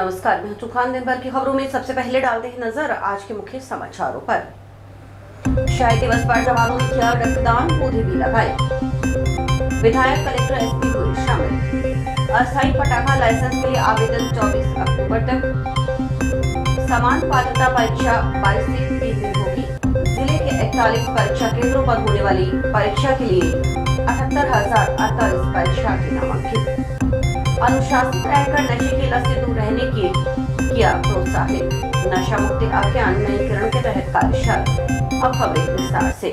नमस्कार, मैं चुखान। दिन भर की खबरों में सबसे पहले डालते हैं नजर आज के मुख्य समाचारों पर। शहीद दिवस पर जवानों ने किया रक्तदान, पौधे भी लगाए। विधायक, कलेक्टर, एसपी हुए शामिल। अस्थायी पटाखा लाइसेंस के लिए आवेदन 24 अक्टूबर तक। समान पात्रता परीक्षा 22 से 3 दिन होगी। जिले के 41 परीक्षा केंद्रों पर होने वाली परीक्षा के लिए 78,048 परीक्षार्थी नामांकित। अनुशासित रहकर नशे की लत से दूर रहने की किया प्रोत्साहित। नशा मुक्ति अभियान नई किरण के तहत कार्यशाला। अब खबरें विस्तार से।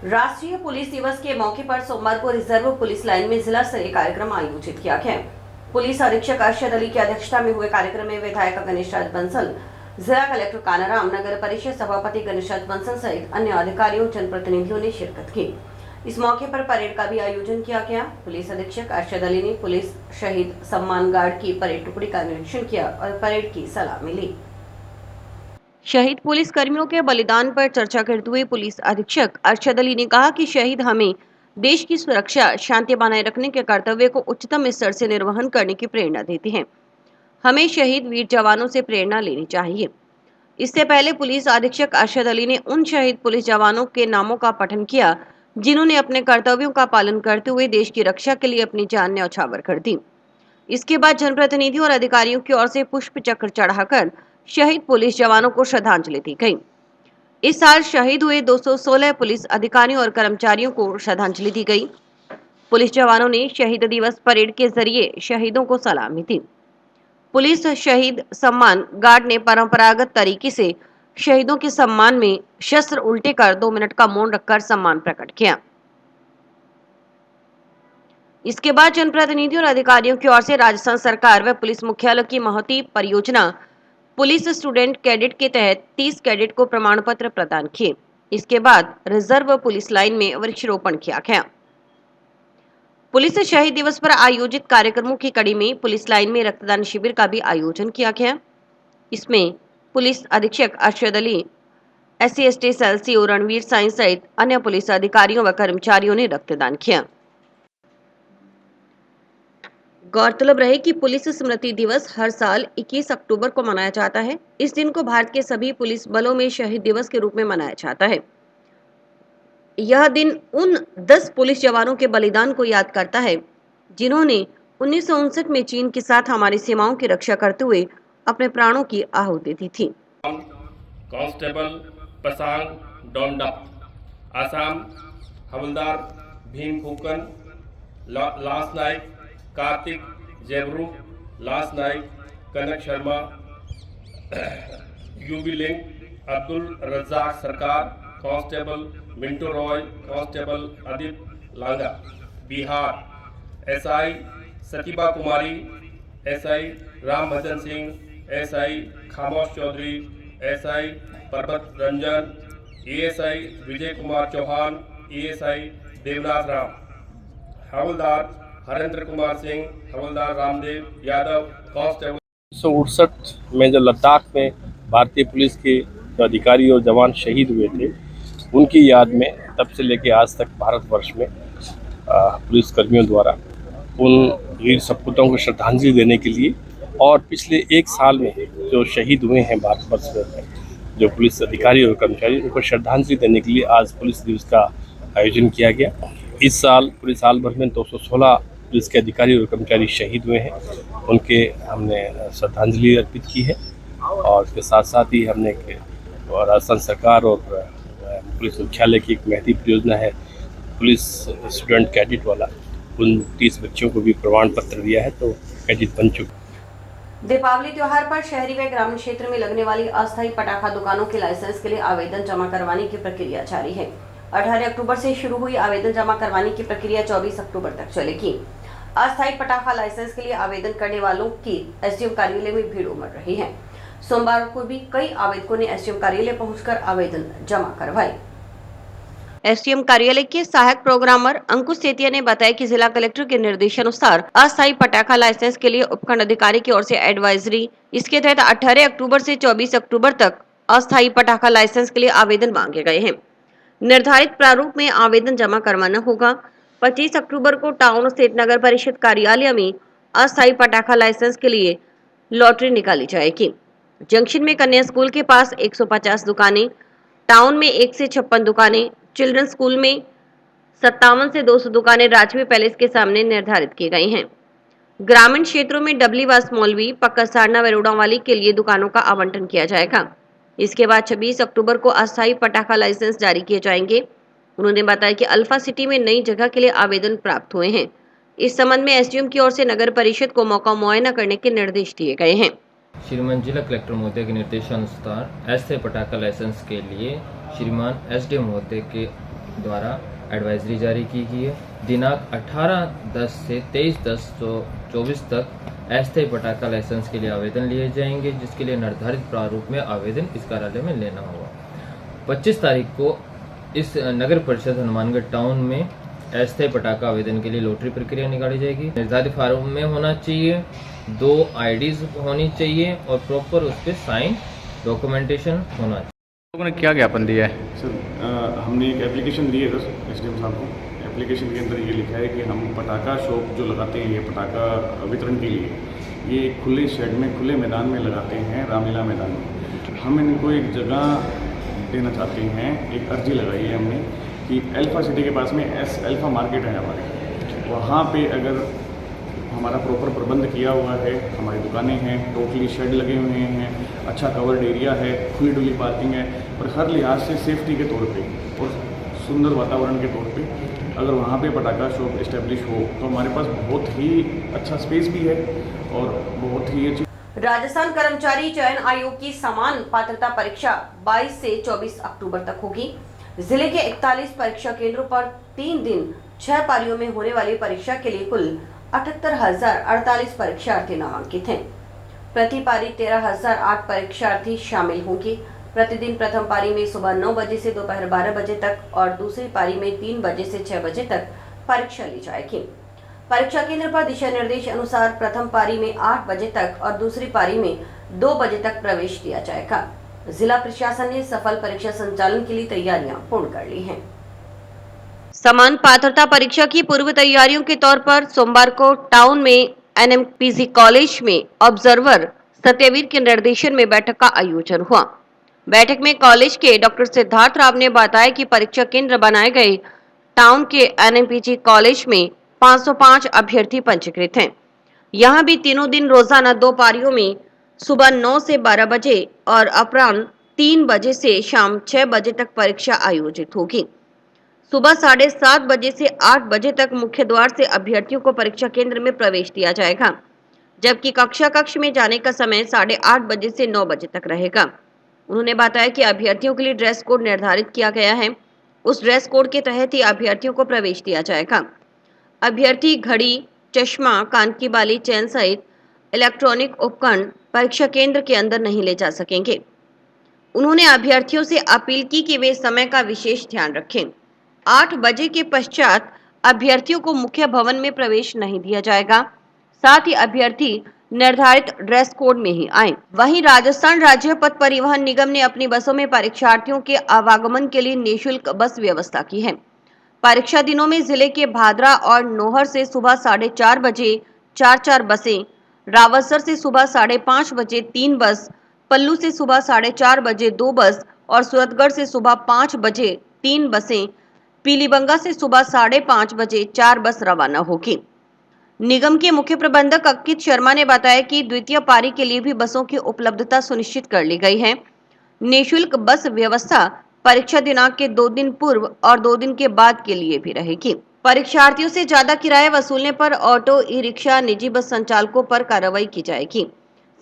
राष्ट्रीय पुलिस दिवस के मौके पर सोमवार को रिजर्व पुलिस लाइन में जिला स्तरीय कार्यक्रम आयोजित किया गया। पुलिस अधीक्षक अरशद अली की अध्यक्षता में हुए कार्यक्रम में विधायक गणेश राज बंसल, जिला कलेक्टर कानाराम, नगर परिषद सभापति गणेश राज बंसल सहित अन्य अधिकारियों, जनप्रतिनिधियों ने शिरकत की। इस मौके पर परेड का भी आयोजन किया गया। पुलिस अधीक्षक अरशद अली ने पुलिस शहीद सम्मान गार्ड की परेड टुकड़ी का निरीक्षण किया और परेड की सलामी ली। शहीद पुलिस कर्मियों के बलिदान पर चर्चा करते हुए पुलिस अधीक्षक अरशद अली ने कहा कि शहीद हमें देश की सुरक्षा, शांति बनाए रखने के कर्तव्य को उच्चतम स्तर से निर्वहन करने की प्रेरणा देते हैं। हमें शहीद वीर जवानों से प्रेरणा लेनी चाहिए। इससे पहले पुलिस अधीक्षक अरशद अली ने उन शहीद पुलिस जवानों के नामों का पठन किया जिन्होंने अपने कर्तव्यों का पालन करते हुए देश की रक्षा के लिए अपनी जान न्यौछावर कर दी। इसके बाद जनप्रतिनिधियों और अधिकारियों की ओर से पुष्प चक्र चढ़ाकर शहीद पुलिस जवानों को श्रद्धांजलि दी गई। इस साल शहीद हुए 216 पुलिस अधिकारियों और कर्मचारियों को श्रद्धांजलि दी गई। पुलिस जवानों ने शहीद दिवस परेड के जरिए शहीदों को सलामी दी। पुलिस शहीद सम्मान गार्ड ने परंपरागत तरीके से शहीदों के सम्मान में शस्त्र उल्टे कर 2 मिनट का मौन रखकर सम्मान प्रकट किया। इसके बाद जनप्रतिनिधियों और अधिकारियों की ओर से राजस्थान सरकार व पुलिस मुख्यालय की महती परियोजना पुलिस स्टूडेंट कैडेट के तहत 30 कैडेट को प्रमाण पत्र प्रदान किए। इसके बाद रिजर्व पुलिस लाइन में वृक्षारोपण किया गया। पुलिस शहीद दिवस पर आयोजित कार्यक्रमों की कड़ी में पुलिस लाइन में रक्तदान शिविर का भी आयोजन किया गया। इसमें पुलिस अधीक्षक Arshad Ali, SC/ST cell CO Ranveer Sain सहित अन्य पुलिस अधिकारियों व कर्मचारियों ने रक्तदान किया। गौरतलब रहे कि पुलिस स्मृति दिवस हर साल 21 अक्टूबर को मनाया जाता है। इस दिन को भारत के सभी पुलिस बलों में शहीद दिवस के रूप में मनाया जाता है। यह दिन उन 10 पुलिस जवानों के बलिदान को याद करता है जिन्होंने 1959 में चीन के साथ हमारी सीमाओं की रक्षा करते हुए अपने प्राणों की आहुति दी थी। कांस्टेबल पसांग डोंडप, आसाम हवलदार भीम फूकन, लांस नाइक कार्तिक जेबरू, लांस नाइक कनक शर्मा, यूबी लिंग, अब्दुल रज्जाक सरकार, कांस्टेबल मिंटू रॉय, कांस्टेबल आदित्य लांगा, बिहार, SI सतीबा कुमारी, SI राम भजन सिंह, SI खामोश चौधरी, SI पर्वत रंजन, ASI विजय कुमार चौहान, ASI देवनाथ राम, हवलदार हरेंद्र कुमार सिंह, हवलदार रामदेव यादव, कांस्टेबल। 1968 में जो लद्दाख में भारतीय पुलिस के जो अधिकारी और जवान शहीद हुए थे, उनकी याद में तब से लेकर आज तक भारतवर्ष में पुलिस कर्मियों द्वारा उन वीर सपूतों को श्रद्धांजलि देने के लिए और पिछले एक साल में जो शहीद हुए हैं भारतवर्ष में जो पुलिस अधिकारी और कर्मचारी, उनको श्रद्धांजलि देने के लिए आज पुलिस दिवस का आयोजन किया गया। इस साल पूरे साल भर में 216 पुलिस के अधिकारी और कर्मचारी शहीद हुए हैं। उनके हमने श्रद्धांजलि अर्पित की है और इसके साथ साथ ही हमने राजस्थान सरकार और पुलिस मुख्यालय की एक महती परियोजना है पुलिस स्टूडेंट कैडेट वाला, उन 30 बच्चों को भी प्रमाण पत्र दिया है, तो कैडेट बन चुके। दीपावली त्योहार पर शहरी व ग्रामीण क्षेत्र में लगने वाली अस्थायी पटाखा दुकानों के लाइसेंस के लिए आवेदन जमा करवाने की प्रक्रिया जारी है। 18 अक्टूबर से शुरू हुई आवेदन जमा करवाने की प्रक्रिया 24 अक्टूबर तक चलेगी। अस्थायी पटाखा लाइसेंस के लिए आवेदन करने वालों की SDM कार्यालय में भीड़ उमड़ रही है। सोमवार को भी कई आवेदकों ने SDM कार्यालय पहुंचकर आवेदन जमा करवाए। SDM कार्यालय के सहायक प्रोग्रामर अंकुश सेतिया ने बताया कि जिला कलेक्टर के निर्देशानुसार अस्थायी पटाखा लाइसेंस के लिए उपखंड अधिकारी की ओर से एडवाइजरी, इसके तहत 18 अक्टूबर से 24 अक्टूबर तक अस्थायी पटाखा लाइसेंस के लिए आवेदन मांगे गए हैं। निर्धारित प्रारूप में आवेदन जमा करवाना होगा। 25 अक्टूबर को टाउन स्थित नगर परिषद कार्यालय में अस्थायी पटाखा लाइसेंस के लिए लॉटरी निकाली जाएगी। जंक्शन में कन्या स्कूल के पास 150 दुकानें, टाउन में 1 से 56 दुकानें, चिल्ड्रन स्कूल में 57 से 200 दुकानें राजवी पैलेस के सामने निर्धारित की गई हैं। ग्रामीण क्षेत्रों में डबलीवास मौलवी, पक्का सारना वरोड़ा वाली के लिए दुकानों का आवंटन किया जाएगा। इसके बाद 26 अक्टूबर को अस्थायी पटाखा लाइसेंस जारी किए जाएंगे। उन्होंने बताया कि अल्फा सिटी में नई जगह के लिए आवेदन प्राप्त हुए हैं। इस संबंध में एसडीएम की ओर से नगर परिषद को मौका मुआयना करने के निर्देश दिए गए हैं। श्रीमान जिला कलेक्टर महोदय के निर्देशानुसार अस्थायी पटाखा लाइसेंस के लिए श्रीमान एसडीएम महोदय के द्वारा एडवाइजरी जारी की गई है। दिनांक 18/10 से 23/10/24 तक अस्थायी पटाखा लाइसेंस के लिए आवेदन लिए जाएंगे, जिसके लिए निर्धारित प्रारूप में आवेदन इस कार्यालय में लेना होगा। 25 तारीख को इस नगर परिषद हनुमानगढ़ टाउन में अस्थायी पटाखा आवेदन के लिए लॉटरी प्रक्रिया निकाली जाएगी। निर्धारित फार्म में होना चाहिए, 2 आईडीज होनी चाहिए और प्रॉपर उस पर साइन डॉक्यूमेंटेशन होना चाहिए। लोगों ने क्या ज्ञापन दिया है? सर हमने एक एप्लीकेशन दी है सर एसडीएम साहब को। एप्लीकेशन के अंदर ये लिखा है कि हम पटाखा शॉप जो लगाते हैं, ये पटाखा वितरण के लिए ये एक खुले शेड में, खुले मैदान में लगाते हैं, रामलीला मैदान में। हम इनको एक जगह देना चाहते हैं। एक अर्जी लगाई है हमने कि अल्फा सिटी के पास में अल्फा मार्केट है हमारे, वहाँ पे अगर हमारा प्रॉपर प्रबंध किया हुआ है, हमारी दुकानें हैं, टोटली शेड लगे हुए हैं, अच्छा कवर्ड एरिया है, खुली डुली पार्किंग है और हर लिहाज से सेफ्टी के तौर पे और सुंदर वातावरण के तौर पे अगर वहाँ पे पटाखा शॉप इस्टेब्लिश हो तो हमारे पास बहुत ही अच्छा स्पेस भी है और बहुत ही अच्छी। राजस्थान कर्मचारी चयन आयोग की समान पात्रता परीक्षा 22 से 24 अक्टूबर तक होगी। जिले के 41 परीक्षा केंद्रों पर 3 दिन 6 पारियों में होने वाली परीक्षा के लिए कुल 78,048 परीक्षार्थी नामांकित हैं। प्रति पारी 13,008 परीक्षार्थी शामिल होंगे। प्रतिदिन प्रथम पारी में सुबह 9 बजे से दोपहर 12 बजे तक और दूसरी पारी में 3 बजे से 6 बजे तक परीक्षा ली जाएगी। परीक्षा केंद्र पर दिशा निर्देश अनुसार प्रथम पारी में 8 बजे तक और दूसरी पारी में 2 बजे तक प्रवेश दिया जाएगा। जिला प्रशासन ने सफल परीक्षा संचालन के लिए तैयारियां पूर्ण कर ली हैं। समान पात्रता परीक्षा की पूर्व तैयारियों के तौर पर सोमवार को टाउन में एनएमपीसी कॉलेज में ऑब्जर्वर सत्यवीर के निर्देशन में बैठक का आयोजन हुआ। बैठक में कॉलेज के डॉक्टर सिद्धार्थ राव ने बताया कि परीक्षा केंद्र बनाए गए टाउन के एनएमपीसी कॉलेज में 505 अभ्यर्थी पंजीकृत हैं। यहां भी तीनों दिन रोजाना 2 पारियों में सुबह 9 से 12 बजे और अपराह्न 3 बजे से शाम 6 बजे तक परीक्षा आयोजित होगी। सुबह 7:30 बजे से 8 बजे तक मुख्य द्वार से अभ्यर्थियों को परीक्षा केंद्र में प्रवेश दिया जाएगा, जबकि कक्ष में जाने का समय 8:30 बजे से 9 बजे तक रहेगा। उन्होंने बताया कि अभ्यर्थियों के लिए ड्रेस कोड निर्धारित किया गया है। उस ड्रेस कोड के तहत ही अभ्यर्थियों को प्रवेश दिया जाएगा। अभ्यर्थी घड़ी, चश्मा, कान की बाली, चेन सहित इलेक्ट्रॉनिक उपकरण परीक्षा केंद्र के अंदर नहीं ले जा सकेंगे। उन्होंने अभ्यर्थियों से अपील की कि वे समय का विशेष ध्यान रखें। 8 बजे के पश्चात अभ्यर्थियों को मुख्य भवन में प्रवेश नहीं दिया जाएगा। साथ ही अभ्यर्थी निर्धारित ड्रेस कोड में ही आए। वहीं राजस्थान राज्य पथ परिवहन निगम ने अपनी बसों में परीक्षार्थियों के आवागमन के लिए निःशुल्क बस व्यवस्था की है। परीक्षा दिनों में जिले के भादरा और नोहर से सुबह 4:30 बजे 4 बसें, रावतसर से सुबह 5:30 बजे 3 बस, पल्लू से सुबह 4:30 बजे 2 बस और सूरतगढ़ से सुबह 5 बजे 3 बसें, पीलीबंगा से सुबह 5:30 बजे 4 बस रवाना होगी। निगम के मुख्य प्रबंधक अंकित शर्मा ने बताया कि द्वितीय पारी के लिए भी बसों की उपलब्धता सुनिश्चित कर ली गई है। निःशुल्क बस व्यवस्था परीक्षा दिनांक के 2 दिन पूर्व और 2 दिन के बाद के लिए भी रहेगी। परीक्षार्थियों से ज्यादा किराया वसूलने पर ऑटो, ई रिक्शा, निजी बस संचालकों पर कार्रवाई की जाएगी।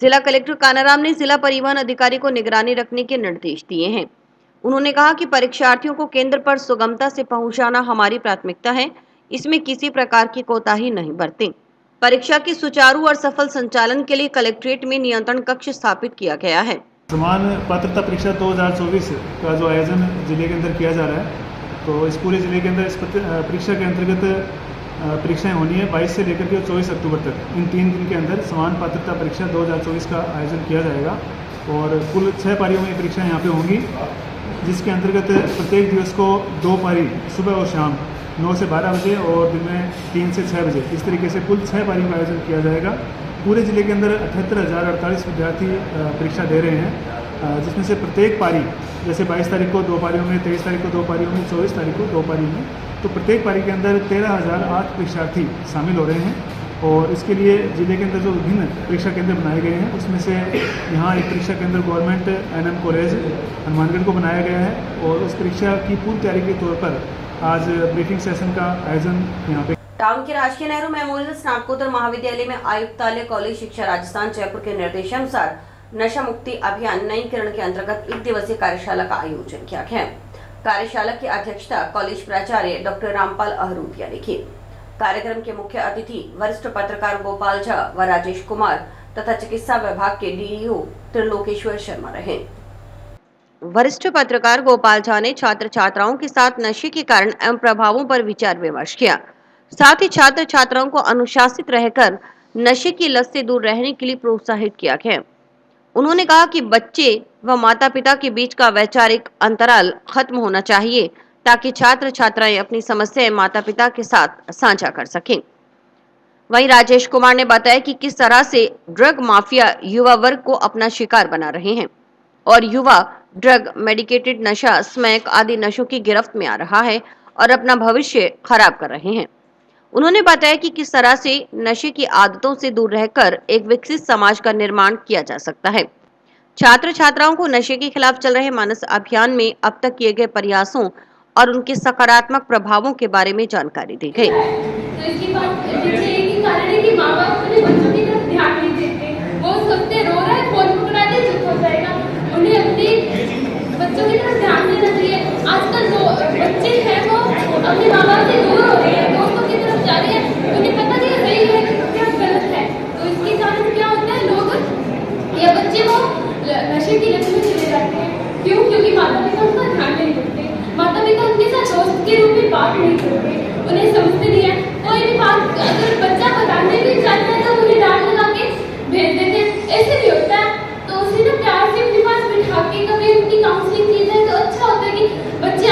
जिला कलेक्टर कानाराम ने जिला परिवहन अधिकारी को निगरानी रखने के निर्देश दिए हैं। उन्होंने कहा कि परीक्षार्थियों को केंद्र पर सुगमता से पहुंचाना हमारी प्राथमिकता है। इसमें किसी प्रकार की कोताही नहीं बरतें। परीक्षा के सुचारू और सफल संचालन के लिए कलेक्ट्रेट में नियंत्रण कक्ष स्थापित किया गया है। समान पात्रता परीक्षा 2024 का जो आयोजन जिले के अंदर किया जा रहा है, तो इस पूरे जिले के अंदर इस परीक्षा के अंतर्गत परीक्षाएं होनी है 22 से लेकर के 24 अक्टूबर तक। इन 3 दिन के अंदर समान पात्रता परीक्षा 2024 का आयोजन किया जाएगा और कुल 6 पारियों में परीक्षाएं यहाँ पे होंगी, जिसके अंतर्गत प्रत्येक दिवस को 2 पारी सुबह और शाम 9 से 12 बजे और दिन में 3 से 6 बजे, इस तरीके से कुल 6 पारियों का आयोजन किया जाएगा। पूरे ज़िले के अंदर 78,048 विद्यार्थी परीक्षा दे रहे हैं, जिसमें से प्रत्येक पारी, जैसे 22 तारीख को 2 पारियों में, 23 तारीख को 2 पारियों में, 24 तारीख को 2 पारियों में, तो प्रत्येक पारी के अंदर 13,008 परीक्षार्थी शामिल हो रहे हैं। और इसके लिए ज़िले के अंदर जो विभिन्न परीक्षा केंद्र बनाए गए हैं, उसमें से यहाँ एक परीक्षा केंद्र गवर्नमेंट NM कॉलेज हनुमानगढ़ को बनाया गया है और उस परीक्षा की पूर्व तैयारी के तौर पर आज ब्रीफिंग सेशन का आयोजन यहाँ पे। टाउन के राजकीय नेहरू मेमोरियल स्नातकोत्तर महाविद्यालय में आयुक्तालय कॉलेज शिक्षा राजस्थान जयपुर के निर्देशानुसार नशा मुक्ति अभियान नई किरण के अंतर्गत 1 दिवसीय कार्यशाला का आयोजन किया गया। कार्यशाला की अध्यक्षता कॉलेज प्राचार्य डॉक्टर रामपाल अहरूपिया ने की। कार्यक्रम के मुख्य अतिथि वरिष्ठ पत्रकार गोपाल झा व राजेश कुमार तथा चिकित्सा विभाग के DDO त्रिलोकेश्वर शर्मा रहे। वरिष्ठ पत्रकार गोपाल झा ने छात्र छात्राओं के साथ नशे के कारण एवं प्रभावों पर विचार विमर्श किया। साथ ही छात्र छात्राओं को अनुशासित रहकर नशे की लत से दूर रहने के लिए प्रोत्साहित किया गया। उन्होंने कहा कि बच्चे व माता पिता के बीच का वैचारिक अंतराल खत्म होना चाहिए ताकि छात्र छात्राएं अपनी समस्याएं माता पिता के साथ साझा कर सकें। वहीं राजेश कुमार ने बताया कि किस तरह से ड्रग माफिया युवा वर्ग को अपना शिकार बना रहे हैं और युवा ड्रग, मेडिकेटेड नशा, स्मैक आदि नशों की गिरफ्त में आ रहा है और अपना भविष्य खराब कर रहे हैं। उन्होंने बताया कि किस तरह से नशे की आदतों से दूर रहकर एक विकसित समाज का निर्माण किया जा सकता है। छात्र छात्राओं को नशे के खिलाफ चल रहे मानस अभियान में अब तक किए गए प्रयासों और उनके सकारात्मक प्रभावों के बारे में जानकारी दी गई। तो इसकी बात यही कारण है कि माँ बाप अपने बच्चों की तरफ ध्यान नहीं देते। वो सोचते रो रहा है, फोन पकड़ा दे चुप हो जाएगा। उन्हें अपने बच्चों की तरफ ध्यान देना चाहिए। आजकल जो बच्चे हैं वो अपने माँ बाप से दूर हो रहे हैं, दोस्तों की तरफ जा रहे हैं। उन्हें पता नहीं सही है क्या गलत है। तो इसके कारण क्या होता है, लोग या बच्चे वो नशे की लत में चले जाते हैं। क्यों? क्योंकि माता पिता उनका ध्यान नहीं देते। माता पिता उनके साथ दोस्त के रूप में बात नहीं करते, उन्हें समझते नहीं है। कोई भी बात अगर बच्चा बताने भी चाहता है तो उन्हें डांट लगा के भेज देते हैं। ऐसे भी होता है। तो उसे ना प्यार से अपने पास बिठा के कभी उनकी काउंसलिंग की जाए तो अच्छा होता है कि बच्चे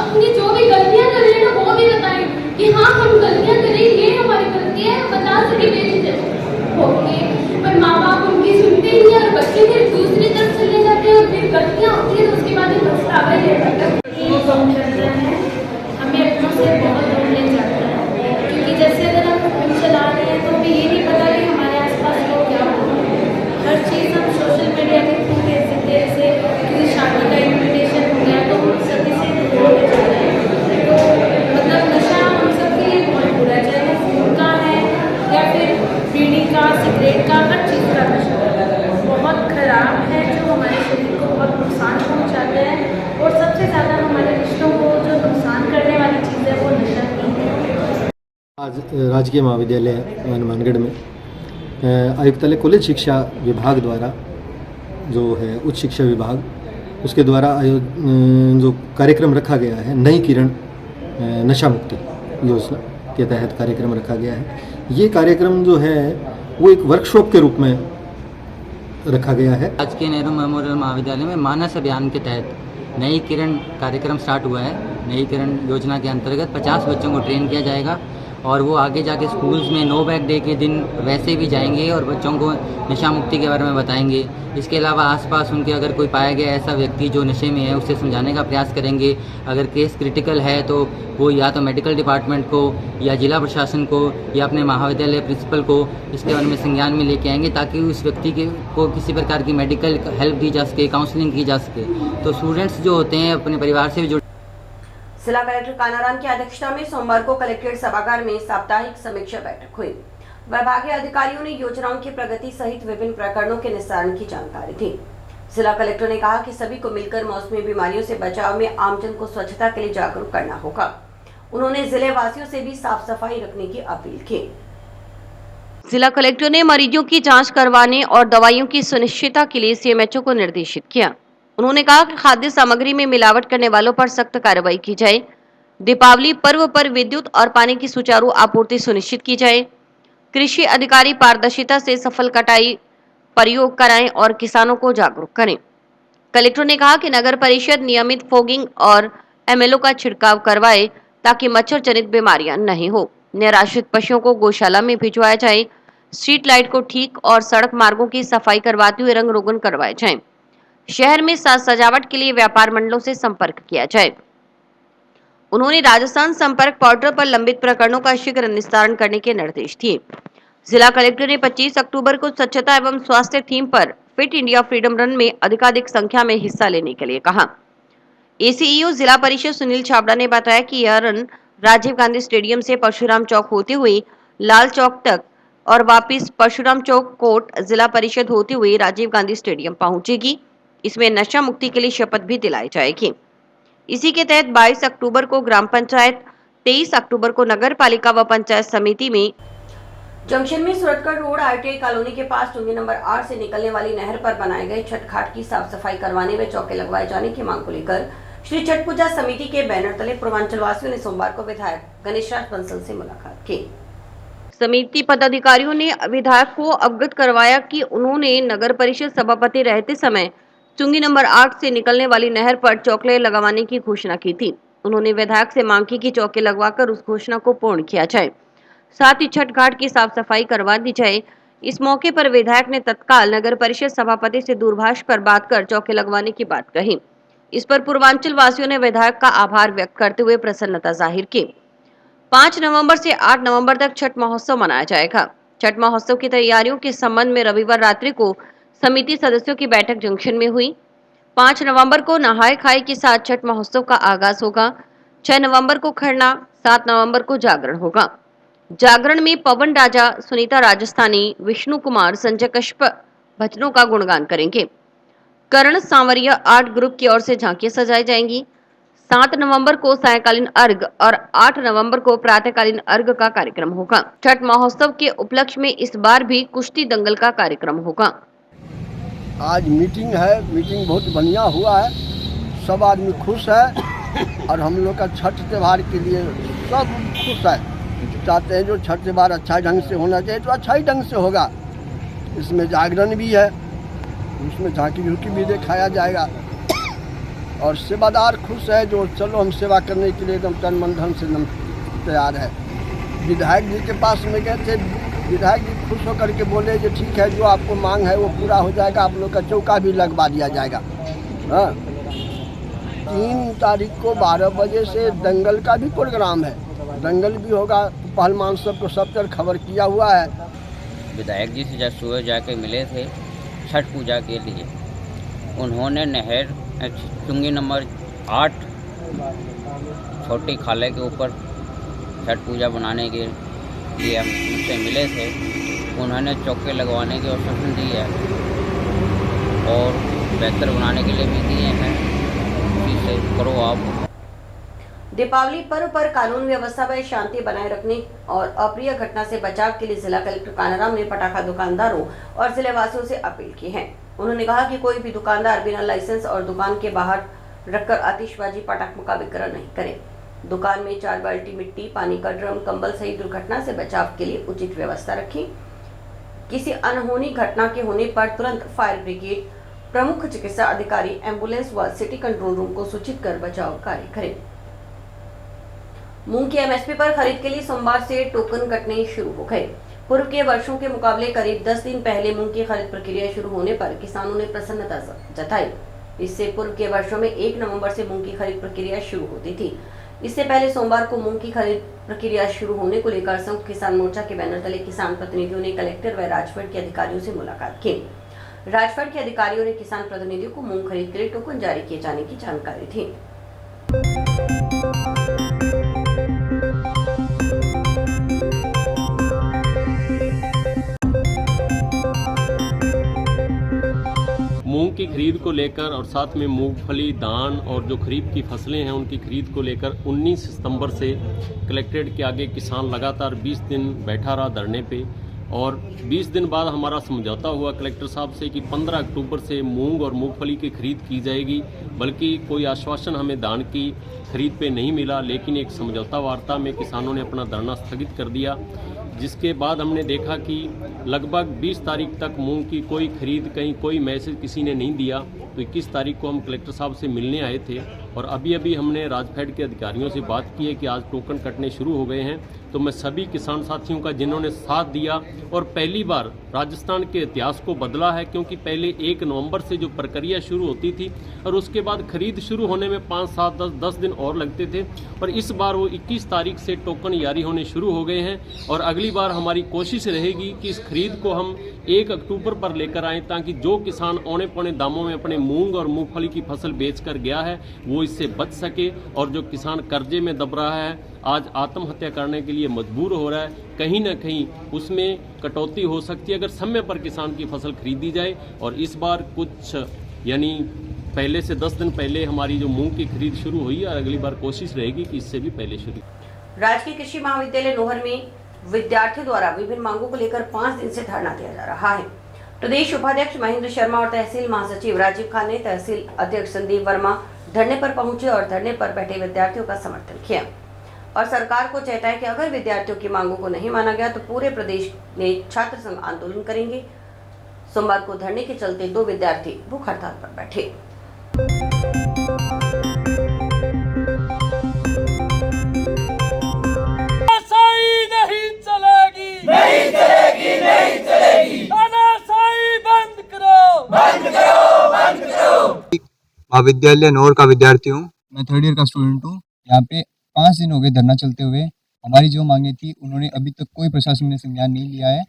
अपनी जो भी गलतियां कर रहे हैं ना वो भी बताएं कि हाँ हम गलतियां करें, ये हमारी गलती है, बता सके होंगे। पर माँ बाप उनकी सुनते ही नहीं और बच्चे फिर दूसरी तरफ चले जाते हैं और फिर गलतियां होती है तो उसके बाद पछतावा ही रह जाता है। हमें अपनों से बहुत दूर ले जाता है, क्योंकि जैसे अगर हम फोन चला रहे हैं तो हमें ये नहीं पता कि हमारे आसपास लोग क्या हो रहे हैं। हर चीज़ हम सोशल मीडिया के थ्रू देख सकते हैं। जैसे किसी शादी का इन्विटेशन हो गया तो हम सभी से दूर हो जा रहे हैं। तो मतलब नशा हम सबके लिए बहुत बुरा है, चाहे वो फोन का है या फिर बीड़ी का, सिगरेट का, हर चीज़ का नशा बहुत खराब है जो हमारे शरीर को बहुत नुकसान पहुँचाता है। और सबसे ज़्यादा हमारे रिश्तों को जो नुकसान करने वाली चीज़ है वो नशा ही है। आज राजकीय महाविद्यालय हनुमानगढ़ में आयुक्तालय कॉलेज शिक्षा विभाग द्वारा जो है उच्च शिक्षा विभाग उसके द्वारा जो कार्यक्रम रखा गया है नई किरण नशा मुक्ति योजना के तहत कार्यक्रम रखा गया है। ये कार्यक्रम जो है वो एक वर्कशॉप के रूप में रखा गया है। राजकीय नेहरू मेमोरियल महाविद्यालय में मानस अभियान के तहत नई किरण कार्यक्रम स्टार्ट हुआ है। नई किरण योजना के अंतर्गत 50 बच्चों को ट्रेन किया जाएगा और वो आगे जाके स्कूल्स में नो बैग डे के दिन वैसे भी जाएंगे और बच्चों को नशा मुक्ति के बारे में बताएंगे। इसके अलावा आसपास उनके अगर कोई पाया गया ऐसा व्यक्ति जो नशे में है उससे समझाने का प्रयास करेंगे। अगर केस क्रिटिकल है तो वो या तो मेडिकल डिपार्टमेंट को या जिला प्रशासन को या अपने महाविद्यालय प्रिंसिपल को इसके बारे में संज्ञान में लेके आएंगे ताकि उस व्यक्ति को किसी प्रकार की मेडिकल हेल्प दी जा सके, काउंसलिंग की जा सके। तो स्टूडेंट्स जो होते हैं अपने परिवार से भी जुड़। जिला कलेक्टर कानाराम की अध्यक्षता में सोमवार को कलेक्ट्रेट सभागार में साप्ताहिक समीक्षा बैठक हुई। विभागीय अधिकारियों ने योजनाओं की प्रगति सहित विभिन्न प्रकरणों के निस्तारण की जानकारी दी। जिला कलेक्टर ने कहा कि सभी को मिलकर मौसमी बीमारियों से बचाव में आमजन को स्वच्छता के लिए जागरूक करना होगा। उन्होंने जिले वासियों से भी साफ सफाई रखने की अपील की। जिला कलेक्टर ने मरीजों की जांच करवाने और दवाइयों की सुनिश्चितता के लिए सीएमएचओ को निर्देशित किया। उन्होंने कहा कि खाद्य सामग्री में मिलावट करने वालों पर सख्त कार्रवाई की जाए। दीपावली पर्व पर विद्युत और पानी की सुचारू आपूर्ति सुनिश्चित की जाए। कृषि अधिकारी पारदर्शिता से सफल कटाई प्रयोग कराएं और किसानों को जागरूक करें। कलेक्टर ने कहा कि नगर परिषद नियमित फोगिंग और एमएलओ का छिड़काव करवाए ताकि मच्छर जनित बीमारियां नहीं हो। निराश्रित पशुओं को गौशाला में भिजवाया जाए। स्ट्रीट लाइट को ठीक और सड़क मार्गों की सफाई करवाते हुए रंग रोगन करवाए जाएं। शहर में साज सजावट के लिए व्यापार मंडलों से संपर्क किया जाए। उन्होंने राजस्थान संपर्क पोर्टल पर लंबित प्रकरणों का शीघ्र निस्तारण करने के निर्देश दिए। जिला कलेक्टर ने 25 अक्टूबर को स्वच्छता एवं स्वास्थ्य थीम पर फिट इंडिया फ्रीडम रन में अधिकाधिक संख्या में हिस्सा लेने के लिए कहा। एसीईओ जिला परिषद सुनील छाबड़ा ने बताया कि यह रन राजीव गांधी स्टेडियम से परशुराम चौक होते हुए लाल चौक तक और वापस परशुराम चौक कोर्ट जिला परिषद होते हुए राजीव गांधी स्टेडियम पहुंचेगी। इसमें नशा मुक्ति के लिए शपथ भी दिलाई जाएगी। इसी के तहत 22 अक्टूबर को ग्राम पंचायत, 23 अक्टूबर को नगर पालिका व पंचायत समिति में जंक्शन में सूरतगढ़ रोड आईटीआई कॉलोनी के पास चुंगी नंबर 8 से निकलने वाली नहर पर बनाए गए छठ घाट की साफ सफाई करवाने व चौके लगवाए जाने की मांग को लेकर श्री छठ पूजा समिति के बैनर तले पूर्वांचल वासियों ने सोमवार को विधायक गणेशराज बंसल से मुलाकात की। समिति पदाधिकारियों ने विधायक को अवगत करवाया कि उन्होंने नगर परिषद सभापति रहते समय चुंगी नंबर 8 से निकलने वाली नहर पर चौके लगवाने की घोषणा की थी। उन्होंने विधायक से मांग की कि चौके लगवाकर उस घोषणा को पूर्ण किया जाए, साथ ही छठ घाट की साफ सफाई करवा दी जाए। इस मौके पर विधायक ने तत्काल नगर परिषद सभापति से दूरभाष पर बात कर चौके लगवाने की बात कही। इस पर पूर्वांचल वासियों ने विधायक का आभार व्यक्त करते हुए प्रसन्नता जाहिर की। 5 नवंबर से 8 नवंबर तक छठ महोत्सव मनाया जाएगा। छठ महोत्सव की तैयारियों के संबंध में रविवार रात्रि को समिति सदस्यों की बैठक जंक्शन में हुई। 5 नवंबर को नहाय खाए के साथ छठ महोत्सव का आगाज होगा। 6 नवंबर को खरना, 7 नवंबर को जागरण होगा। जागरण में पवन राजा, सुनीता राजस्थानी, विष्णु कुमार, संजय कश्यप भजनों का गुणगान करेंगे। करण सांवरिया आर्ट ग्रुप की ओर से झांकियां सजाई जाएंगी। 7 नवंबर को सायंकालीन अर्घ और 8 नवंबर को प्रातःकालीन अर्घ का कार्यक्रम होगा। छठ महोत्सव के उपलक्ष्य में इस बार भी कुश्ती दंगल का कार्यक्रम होगा। आज मीटिंग है, मीटिंग बहुत बढ़िया हुआ है, सब आदमी खुश है और हम लोग का छठ त्यौहार के लिए सब खुश है। चाहते हैं जो छठ त्यौहार अच्छा ढंग से होना चाहिए तो अच्छा ही ढंग से होगा। इसमें जागरण भी है, उसमें झांकी झुकी भी दिखाया जाएगा और सेवादार खुश है जो चलो हम सेवा करने के लिए एकदम तन मन धन से तैयार है। विधायक जी के पास में गए थे, विधायक जी खुश होकर के बोले जो ठीक है, जो आपको मांग है वो पूरा हो जाएगा, आप लोग का चौका भी लगवा दिया जाएगा। हाँ, 3 तारीख को 12 बजे से दंगल का भी प्रोग्राम है, दंगल भी होगा। पहलवान सबको सब तरह खबर किया हुआ है। विधायक जी से जब सुबह जाके मिले थे छठ पूजा के लिए, उन्होंने नहर चुंगी नंबर 8 छोटी खाले के ऊपर छठ पूजा बनाने के लिए हम उनसे मिले थे। उन्होंने चौके लगवाने की आश्वासन दी है और बेहतर बनाने के लिए भी दिए हैं। इसे करो आप। दीपावली पर्व पर कानून व्यवस्था व शांति बनाए रखने और अप्रिय घटना से बचाव के लिए जिला कलेक्टर कानाराम ने पटाखा दुकानदारों और जिले वासियों से अपील की है। उन्होंने कहा कि कोई भी दुकानदार बिना लाइसेंस और दुकान के बाहर रखकर आतिशबाजी पटाखों का विक्रय नहीं करे। दुकान में 4 बाल्टी मिट्टी, पानी का ड्रम, कंबल सहित दुर्घटना से बचाव के लिए उचित व्यवस्था रखें। किसी अनहोनी घटना के होने पर तुरंत फायर ब्रिगेड, प्रमुख चिकित्सा अधिकारी, एम्बुलेंस व सिटी कंट्रोल रूम को सूचित कर बचाव कार्य करें। मूंग की एमएसपी पर खरीद के लिए सोमवार से टोकन कटने शुरू हो गए। पूर्व के वर्षों के मुकाबले करीब 10 दिन पहले मूंग की खरीद प्रक्रिया शुरू होने पर किसानों ने प्रसन्नता जताई। इससे पूर्व के वर्षों में 1 नवंबर से मूंग की खरीद प्रक्रिया शुरू होती थी। इससे पहले सोमवार को मूंग की खरीद प्रक्रिया शुरू होने को लेकर संयुक्त किसान मोर्चा के बैनर तले किसान प्रतिनिधियों ने कलेक्टर व राजफेड के अधिकारियों से मुलाकात की। राजफेड के अधिकारियों ने किसान प्रतिनिधियों को मूंग खरीद के लिए टोकन जारी किए जाने की जानकारी दी। मूंग की खरीद को लेकर और साथ में मूंगफली, धान और जो खरीफ की फसलें हैं उनकी खरीद को लेकर 19 सितंबर से कलेक्ट्रेट के आगे किसान लगातार 20 दिन बैठा रहा धरने पे और 20 दिन बाद हमारा समझौता हुआ कलेक्टर साहब से कि 15 अक्टूबर से मूंग और मूंगफली की खरीद की जाएगी। बल्कि कोई आश्वासन हमें धान की खरीद पे नहीं मिला, लेकिन एक समझौता वार्ता में किसानों ने अपना धरना स्थगित कर दिया। जिसके बाद हमने देखा कि लगभग 20 तारीख तक मूंग की कोई खरीद, कहीं कोई मैसेज किसी ने नहीं दिया। तो 21 तारीख को हम कलेक्टर साहब से मिलने आए थे और अभी अभी हमने राजफेड के अधिकारियों से बात की है कि आज टोकन कटने शुरू हो गए हैं। तो मैं सभी किसान साथियों का जिन्होंने साथ दिया और पहली बार राजस्थान के इतिहास को बदला है, क्योंकि पहले 1 नवंबर से जो प्रक्रिया शुरू होती थी और उसके बाद खरीद शुरू होने में 5, 7, 10 दिन और लगते थे, और इस बार वो 21 तारीख से टोकन जारी होने शुरू हो गए हैं। और अगली बार हमारी कोशिश रहेगी कि इस खरीद को हम 1 अक्टूबर पर लेकर आएँ, ताकि जो किसान औने पौने दामों में अपने मूंग और मूंगफली की फसल बेचकर गया है वो इससे बच सके, और जो किसान कर्जे में दब रहा है, आज आत्महत्या करने के लिए मजबूर हो रहा है, कहीं ना कहीं उसमें कटौती हो सकती है अगर समय पर किसान की फसल खरीदी जाए। और इस बार कुछ यानी पहले से 10 दिन पहले हमारी जो मूंग की खरीद शुरू हुई है, और अगली बार कोशिश रहेगी कि इससे भी पहले शुरू। राजकीय कृषि महाविद्यालय नोहर में विद्यार्थियों द्वारा विभिन्न मांगों को लेकर 5 दिन से धरना दिया जा रहा है। प्रदेश उपाध्यक्ष महेंद्र शर्मा और तहसील महासचिव राजीव खान ने तहसील अध्यक्ष संदीप वर्मा धरने पर पहुंचे और धरने पर बैठे विद्यार्थियों का समर्थन किया और सरकार को चेताया कि अगर विद्यार्थियों की मांगों को नहीं माना गया तो पूरे प्रदेश में छात्र संघ आंदोलन करेंगे। सोमवार को धरने के चलते 2 विद्यार्थी भूख हड़ताल पर बैठे। महाविद्यालय नोहर का विद्यार्थी हूँ, मैं 3rd ईयर का स्टूडेंट हूँ। यहाँ पे 5 दिन हो गए धरना चलते हुए। हमारी जो मांगे थी उन्होंने अभी तक कोई प्रशासन ने संज्ञान नहीं लिया है।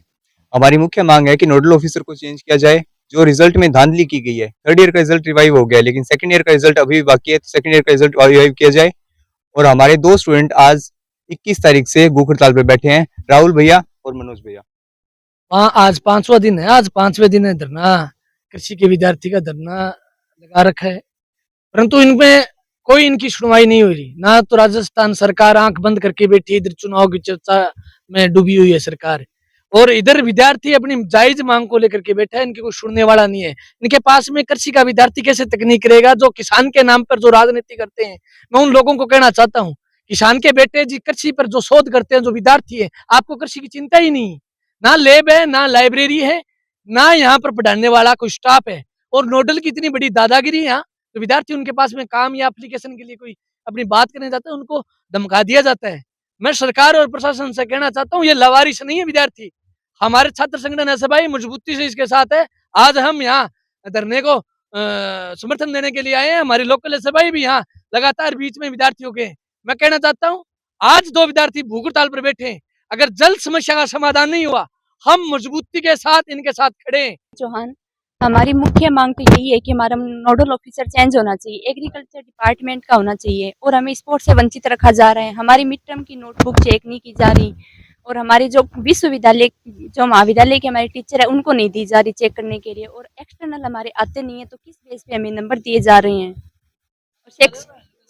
हमारी मुख्य मांग है कि नोडल ऑफिसर को चेंज किया जाए। जो रिजल्ट में धांधली की गई है, 3rd ईयर का रिजल्ट रिवाइव हो गया है, लेकिन 2nd ईयर का रिजल्ट अभी भी बाकी है, तो 2nd ईयर का रिजल्ट रिवाइव किया जाए। और हमारे 2 स्टूडेंट आज 21 तारीख से भूख हड़ताल पर बैठे हैं, राहुल भैया और मनोज भैया। आज 5वां दिन है, आज 5वें दिन है धरना, कृषि के विद्यार्थी का धरना लगा रखा है, परंतु इनमें कोई इनकी सुनवाई नहीं हो रही। ना तो राजस्थान सरकार आंख बंद करके बैठी, इधर चुनाव की चर्चा में डूबी हुई है सरकार, और इधर विद्यार्थी अपनी जायज मांग को लेकर के बैठा है, इनकी कोई सुनने वाला नहीं है। इनके पास में कृषि का विद्यार्थी कैसे तकनीक करेगा? जो किसान के नाम पर जो राजनीति करते हैं, मैं उन लोगों को कहना चाहता हूँ, किसान के बेटे जी कृषि पर जो शोध करते हैं, जो विद्यार्थी है, आपको कृषि की चिंता ही नहीं, ना लैब है, ना लाइब्रेरी है, ना यहाँ पर पढ़ाने वाला कोई स्टाफ है, और नोडल की इतनी बड़ी दादागिरी यहाँ, तो विद्यार्थी उनके पास में काम या एप्लीकेशन के लिए कोई अपनी बात करने जाता है, उनको धमका दिया जाता है। मैं सरकार और प्रशासन से कहना चाहता हूँ, ये लावारिस नहीं है विद्यार्थी। हमारे छात्र संगठन ऐसे भाई मजबूती से इसके साथ है। आज हम यहाँ धरने को समर्थन देने के लिए आए हैं। हमारे लोकल ऐसे भाई भी यहाँ लगातार बीच में विद्यार्थियों के। मैं कहना चाहता हूँ, आज 2 विद्यार्थी भूख हड़ताल पर बैठे हैं, अगर जल्द समस्या का समाधान नहीं हुआ, हम मजबूती के साथ इनके साथ खड़े हैं। चौहान, हमारी मुख्य मांग तो यही है कि हमारा नोडल ऑफिसर चेंज होना चाहिए, एग्रीकल्चर डिपार्टमेंट का होना चाहिए, और हमें स्पोर्ट्स से वंचित रखा जा रहा है। हमारी मिड टर्म की नोटबुक चेक नहीं की जा रही, और हमारी जो विश्वविद्यालय जो महाविद्यालय के हमारे टीचर है उनको नहीं दी जा रही चेक करने के लिए, और एक्सटर्नल हमारे आते नहीं है, तो किस बेस पे हमें नंबर दिए जा रहे हैं।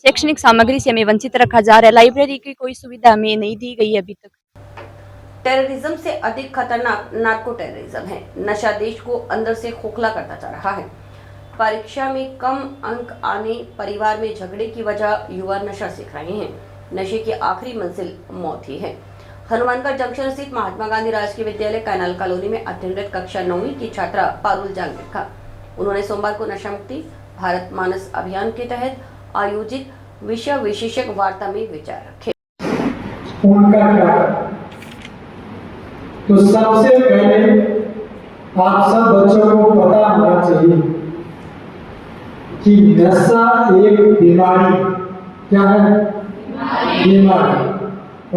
शैक्षणिक सामग्री से हमें वंचित रखा जा रहा है। लाइब्रेरी की कोई सुविधा हमें नहीं दी गई अभी तक। टेररिज्म से अधिक खतरनाक नार्को टेररिज्म है। नशा देश को अंदर से खोखला करता जा रहा है। परीक्षा में कम अंक आने, परिवार में झगड़े की वजह युवा नशा सीख रहे हैं। नशे की आखिरी मंजिल मौत ही है। हनुमानगढ़ जंक्शन स्थित महात्मा गांधी राजकीय विद्यालय कैनाल कॉलोनी में अध्ययनरत कक्षा 9वीं की छात्रा पारुल जांग लिखा। उन्होंने सोमवार को नशा मुक्ति भारत मानस अभियान के तहत आयोजित विषय विशेषज्ञ वार्ता में विचार रखे। तो सबसे पहले आप सब बच्चों को पता होना चाहिए कि नशा एक बीमारी, क्या है? बीमारी।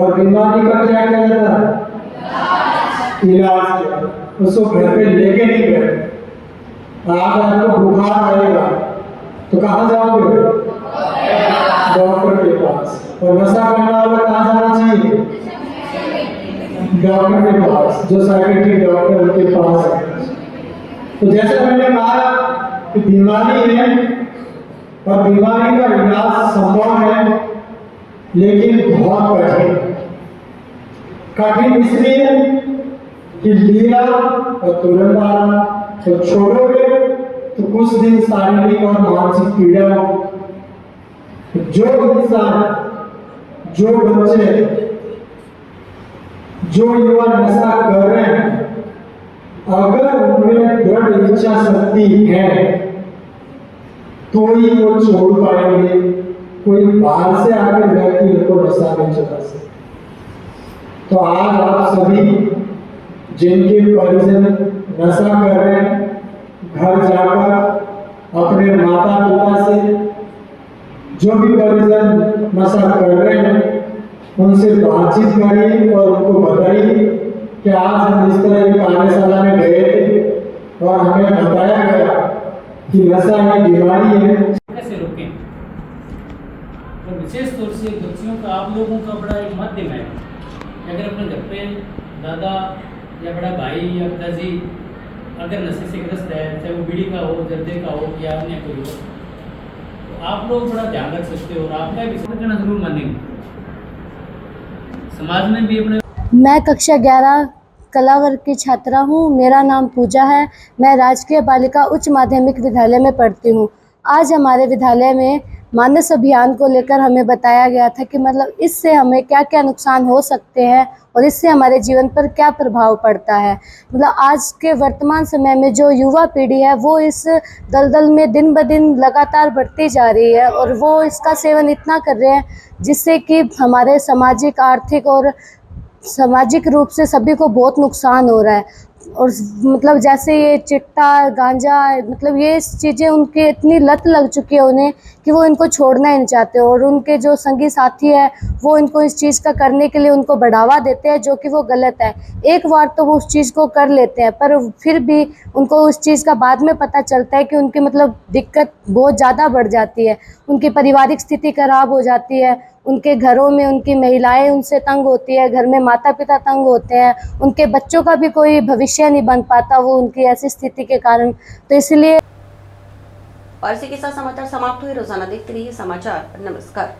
और बीमारी का क्या किया जाता है? इलाज। उसको घर पे लेके नहीं गए। आज आपको बुखार आएगा तो कहाँ जाओगे? डॉक्टर के पास। और नशा करने वाला कहाँ जाना चाहिए? डॉक्टर के पास, जो साइकेट्रिक डॉक्टर उनके पास है। तो जैसे मैंने कहा कि बीमारी है और बीमारी का इलाज संभव है, लेकिन बहुत कठिन इसलिए कि लिया और तुरंत आना, तो छोड़ोगे तो कुछ दिन शारीरिक और मानसिक पीड़ा हो। जो इंसान, जो बच्चे, जो युवा नशा कर रहे हैं, अगर उनमें दृढ़ इच्छा शक्ति है तो ही वो छोड़ पाएंगे। कोई बाहर से आकर व्यक्ति उनको नशा नहीं चला सके। तो आज आप सभी जिनके परिजन नशा कर रहे हैं, घर जाकर अपने माता पिता से, जो भी परिजन नशा कर रहे हैं उनसे बातचीत करिए और उनको बताइए कि आज हम इस तरह एक कार्यशाला में गए थे और हमें बताया गया कि नशा एक बीमारी है। कैसे रोकें, और विशेष तौर से बच्चियों का, आप लोगों का बड़ा एक माध्यम है। अगर अपने घर पे दादा या बड़ा भाई या पिताजी अगर नशे से ग्रस्त है, चाहे वो बीड़ी का हो, जर्दे का हो या अन्य कोई हो, तो आप लोग बड़ा ध्यान रख सकते हो और आपका भी करना जरूर मानेंगे। समाज में भी अपने। मैं कक्षा 11 कला वर्ग की छात्रा हूँ। मेरा नाम पूजा है। मैं राजकीय बालिका उच्च माध्यमिक विद्यालय में पढ़ती हूँ। आज हमारे विद्यालय में मानस अभियान को लेकर हमें बताया गया था कि मतलब इससे हमें क्या क्या नुकसान हो सकते हैं और इससे हमारे जीवन पर क्या प्रभाव पड़ता है। मतलब आज के वर्तमान समय में जो युवा पीढ़ी है वो इस दलदल में दिन ब दिन लगातार बढ़ती जा रही है और वो इसका सेवन इतना कर रहे हैं जिससे कि हमारे सामाजिक, आर्थिक और सामाजिक रूप से सभी को बहुत नुकसान हो रहा है। और मतलब जैसे ये चिट्टा, गांजा, मतलब ये चीज़ें उनके इतनी लत लग चुकी है उन्हें कि वो इनको छोड़ना ही नहीं चाहते और उनके जो संगी साथी है वो इनको इस चीज़ का करने के लिए उनको बढ़ावा देते हैं, जो कि वो गलत है। एक बार तो वो उस चीज़ को कर लेते हैं पर फिर भी उनको उस चीज़ का बाद में पता चलता है कि उनकी मतलब दिक्कत बहुत ज़्यादा बढ़ जाती है, उनकी पारिवारिक स्थिति खराब हो जाती है, उनके घरों में उनकी महिलाएं उनसे तंग होती है, घर में माता पिता तंग होते हैं, उनके बच्चों का भी कोई भविष्य नहीं बन पाता वो उनकी ऐसी स्थिति के कारण। तो इसलिए। और इसी के साथ समाचार समाप्त हुए। रोजाना देखते रहिए समाचार। नमस्कार।